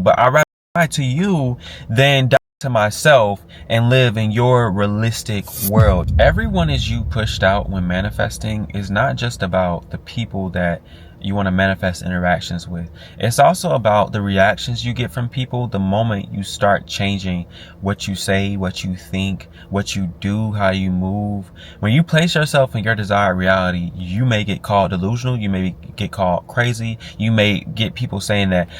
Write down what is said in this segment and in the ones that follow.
But I'd rather die to you than die to myself and live in your realistic world. Everyone is you pushed out when manifesting is not just about the people that you want to manifest interactions with. It's also about the reactions you get from people the moment you start changing what you say, what you think, what you do, how you move. When you place yourself in your desired reality, you may get called delusional, you may get called crazy, you may get people saying that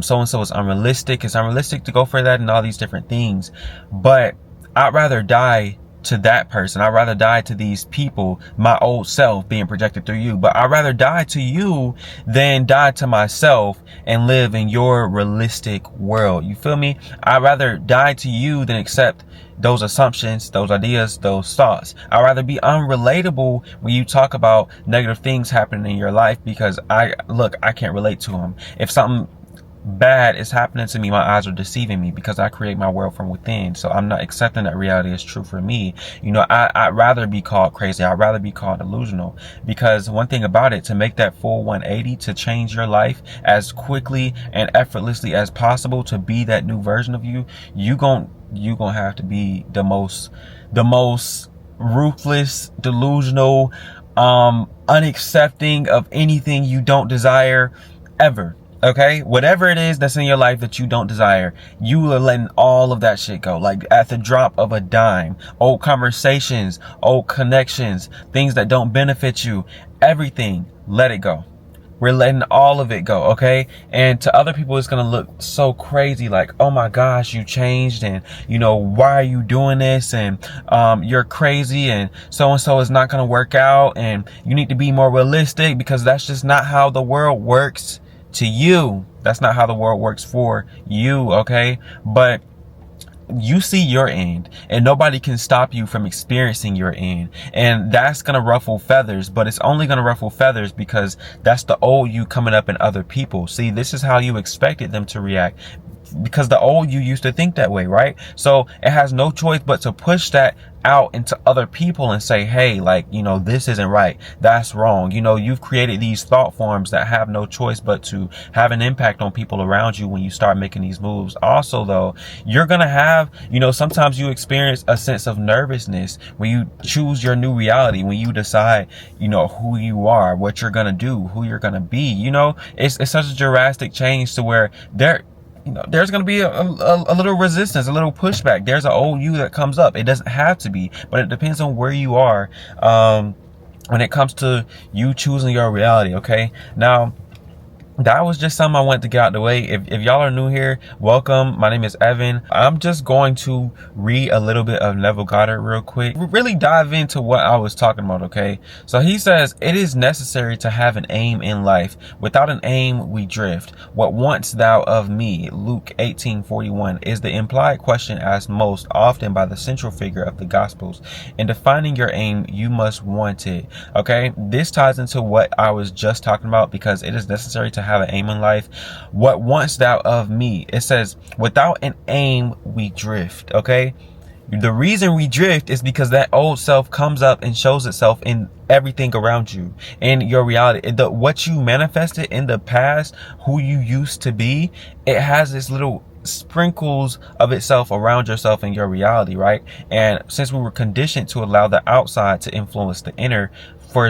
so-and-so is unrealistic, it's unrealistic to go for that, and all these different things. But I'd rather die to that person. I'd rather die to these people, my old self being projected through you. But I'd rather die to you than die to myself and live in your realistic world. You feel me? I'd rather die to you than accept those assumptions, those ideas, those thoughts. I'd rather be unrelatable when you talk about negative things happening in your life, because I can't relate to them. If something bad is happening to me, my eyes are deceiving me, because I create my world from within. So I'm not accepting that reality is true for me. I'd rather be called crazy. I'd rather be called delusional, because one thing about it, to make that full 180, to change your life as quickly and effortlessly as possible, to be that new version of you, you gonna have to be the most ruthless, delusional, unaccepting of anything you don't desire ever. Okay, whatever it is that's in your life that you don't desire, you are letting all of that shit go. Like at the drop of a dime. Old conversations, old connections, things that don't benefit you, everything, let it go. We're letting all of it go, okay? And to other people, it's gonna look so crazy, like, oh my gosh, you changed, and why are you doing this? And you're crazy, and so is not gonna work out, and you need to be more realistic, because that's just not how the world works. To you, that's not how the world works for you, okay? But you see your end, and nobody can stop you from experiencing your end. And that's gonna ruffle feathers, but it's only gonna ruffle feathers because that's the old you coming up in other people. See, this is how you expected them to react, because the old you used to think that way, right? So it has no choice but to push that out into other people and say, hey, this isn't right, that's wrong. You've created these thought forms that have no choice but to have an impact on people around you when you start making these moves. Also though, you're gonna have, sometimes you experience a sense of nervousness when you choose your new reality, when you decide, who you are, what you're gonna do, who you're gonna be. It's such a drastic change to where there's going to be a little resistance, a little pushback. There's an old you that comes up. It doesn't have to be, but it depends on where you are when it comes to you choosing your reality, okay? Now, that was just something I wanted to get out the way. If y'all are new here, welcome. My name is Evan. I'm just going to read a little bit of Neville Goddard real quick. Really dive into what I was talking about, okay? So he says, it is necessary to have an aim in life. Without an aim, we drift. What want'st thou of me? Luke 18:41 is the implied question asked most often by the central figure of the Gospels. In defining your aim, you must want it, okay? This ties into what I was just talking about, because it is necessary to have an aim in life. What want'st thou of me? It says, without an aim, we drift, okay? The reason we drift is because that old self comes up and shows itself in everything around you, in your reality. What you manifested in the past, who you used to be, it has this little sprinkles of itself around yourself in your reality, right? And since we were conditioned to allow the outside to influence the inner, for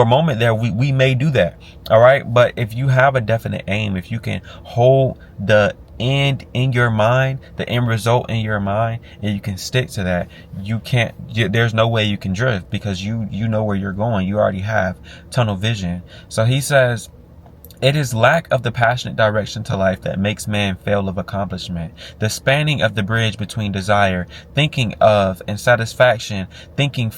a moment there, we may do that, all right? But if you have a definite aim, if you can hold the end in your mind, the end result in your mind, and you can stick to that, there's no way you can drift, because you know where you're going. You already have tunnel vision. So he says, it is lack of the passionate direction to life that makes man fail of accomplishment. The spanning of the bridge between desire, thinking of, and satisfaction, thinking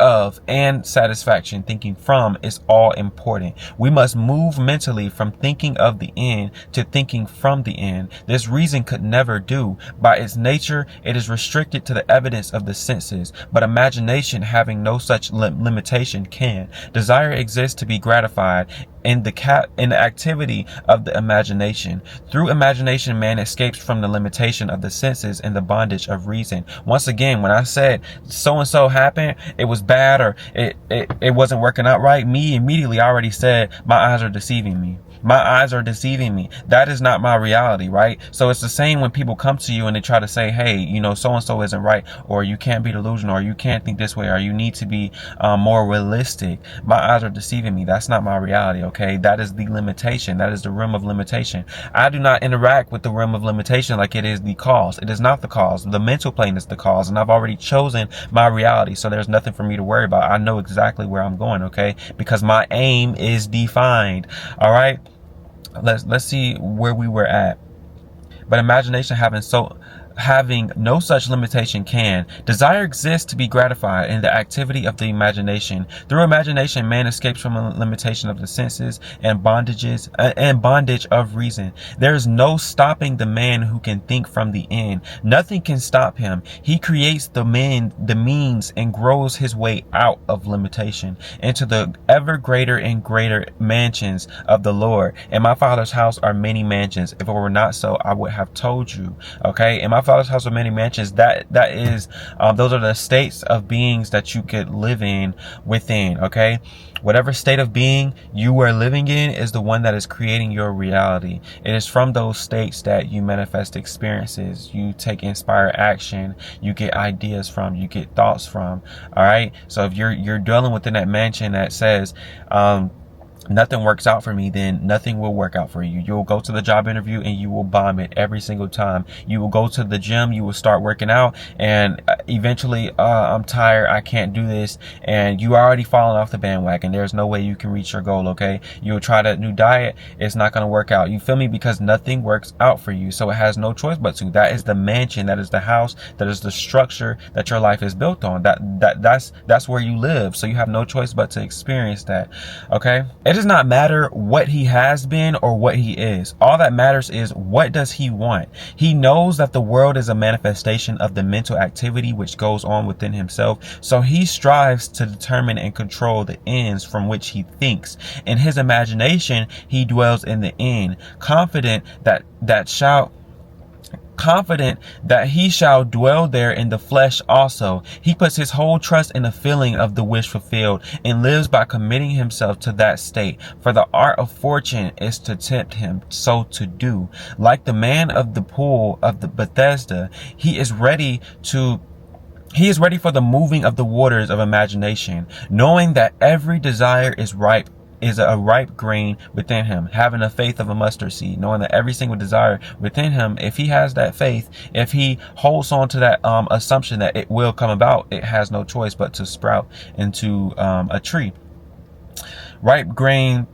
of, and satisfaction, thinking from, is all important. We must move mentally from thinking of the end to thinking from the end. This reason could never do. By its nature, it is restricted to the evidence of the senses, but imagination, having no such limitation, can. Desire exists to be gratified in the activity of the imagination. Through imagination, man escapes from the limitation of the senses and the bondage of reason. Once again, when I said so-and-so happened, it was bad, or it wasn't working out right, me immediately already said my eyes are deceiving me. My eyes are deceiving me. That is not my reality, right? So it's the same when people come to you and they try to say, hey, you know, so-and-so isn't right, or you can't be delusional, or you can't think this way, or you need to be more realistic. My eyes are deceiving me. That's not my reality, okay? That is the limitation. That is the realm of limitation. I do not interact with the realm of limitation like it is the cause. It is not the cause. The mental plane is the cause, and I've already chosen my reality, so there's nothing for me to worry about. I know exactly where I'm going, okay? Because my aim is defined. All right, let's see where we were at. But imagination having no such limitation can. Desire exists to be gratified in the activity of the imagination. Through imagination, man escapes from a limitation of the senses and bondage of reason. There is no stopping the man who can think from the end. Nothing can stop him. He creates the means and grows his way out of limitation into the ever greater and greater mansions of the Lord. In my Father's house are many mansions. If it were not so, I would have told you. Okay, in my Father's house are many mansions. That is those are the states of beings that you could live in within. Okay, whatever state of being you are living in is the one that is creating your reality. It is from those states that you manifest experiences, you take inspired action, you get ideas from, you get thoughts from. All right, so if you're dwelling within that mansion that says nothing works out for me, then nothing will work out for you. You'll go to the job interview and you will bomb it every single time. You will go to the gym, you will start working out, and eventually, I'm tired, I can't do this, and you already fallen off the bandwagon. There's no way you can reach your goal, okay? You'll try that new diet, it's not going to work out. You feel me? Because nothing works out for you, so it has no choice but to. That is the mansion, that is the house, that is the structure that your life is built on. That's where you live, so you have no choice but to experience that, okay? It does not matter what he has been or what he is. All that matters is, what does he want? He knows that the world is a manifestation of the mental activity which goes on within himself. So he strives to determine and control the ends from which he thinks. In his imagination, he dwells in the end, confident that he shall dwell there in the flesh also. He puts his whole trust in the feeling of the wish fulfilled and lives by committing himself to that state. For the art of fortune is to tempt him so to do. Like the man of the pool of the Bethesda, he is ready for the moving of the waters of imagination, knowing that every desire is a ripe grain within him, having the faith of a mustard seed, knowing that every single desire within him, if he has that faith, if he holds on to that assumption that it will come about, it has no choice but to sprout into a tree. Ripe grain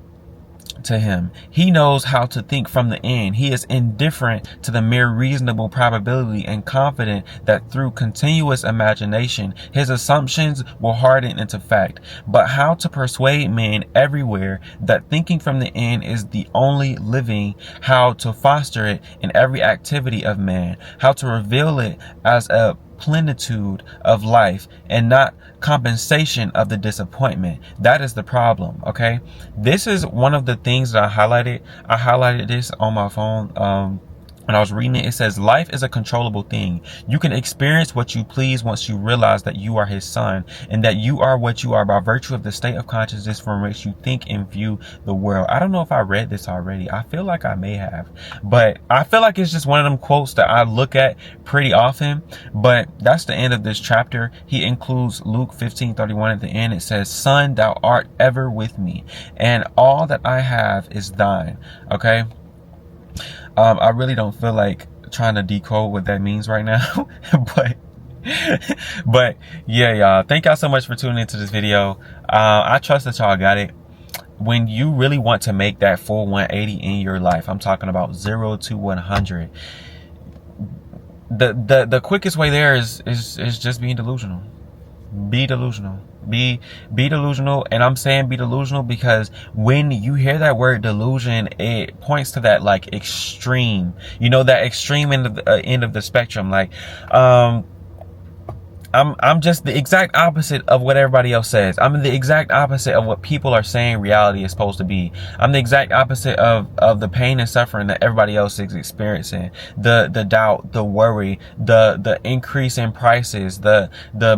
to him. He knows how to think from the end. He is indifferent to the mere reasonable probability and confident that through continuous imagination, his assumptions will harden into fact. But how to persuade men everywhere that thinking from the end is the only living, how to foster it in every activity of man, how to reveal it as a plenitude of life and not compensation of the disappointment. That is the problem. Okay, this is one of the things that I highlighted this on my phone when I was reading it. It says, life is a controllable thing. You can experience what you please once you realize that you are his son and that you are what you are by virtue of the state of consciousness from which you think and view the world. I don't know if I read this already. I feel like I may have, but I feel like it's just one of them quotes that I look at pretty often. But that's the end of this chapter. He includes Luke 15:31 at the end. It says, son, thou art ever with me, and all that I have is thine. Okay. I really don't feel like trying to decode what that means right now, but yeah, y'all, thank y'all so much for tuning into this video. I trust that y'all got it. When you really want to make that full 180 in your life, I'm talking about 0 to 100. The quickest way there is just being delusional. Be delusional. Be delusional. And I'm saying be delusional because when you hear that word delusion, it points to that like extreme, you know, that extreme end of the spectrum. Like I'm just the exact opposite of what everybody else says. I'm the exact opposite of what people are saying reality is supposed to be. I'm the exact opposite of the pain and suffering that everybody else is experiencing. The doubt, the worry, the increase in prices, the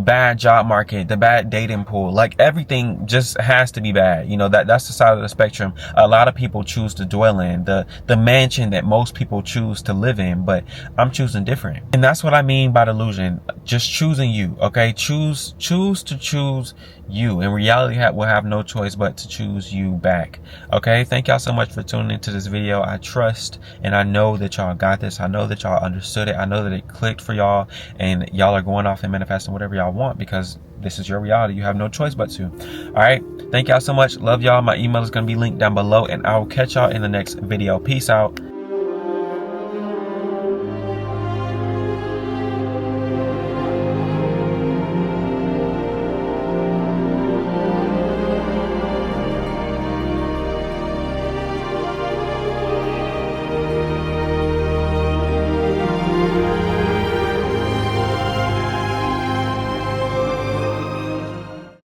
bad job market, the bad dating pool. Like, everything just has to be bad. You know, that's the side of the spectrum a lot of people choose to dwell in, the mansion that most people choose to live in, but I'm choosing different. And that's what I mean by delusion. Just choosing you, okay? Choose to choose you. In reality, will have no choice but to choose you back, okay? Thank y'all so much for tuning into this video. I trust and I know that y'all got this. I know that y'all understood it. I know that it clicked for y'all, and y'all are going off and manifesting whatever y'all want, because this is your reality. You have no choice but to. All right, thank y'all so much. Love y'all. My email is going to be linked down below, and I will catch y'all in the next video. Peace out.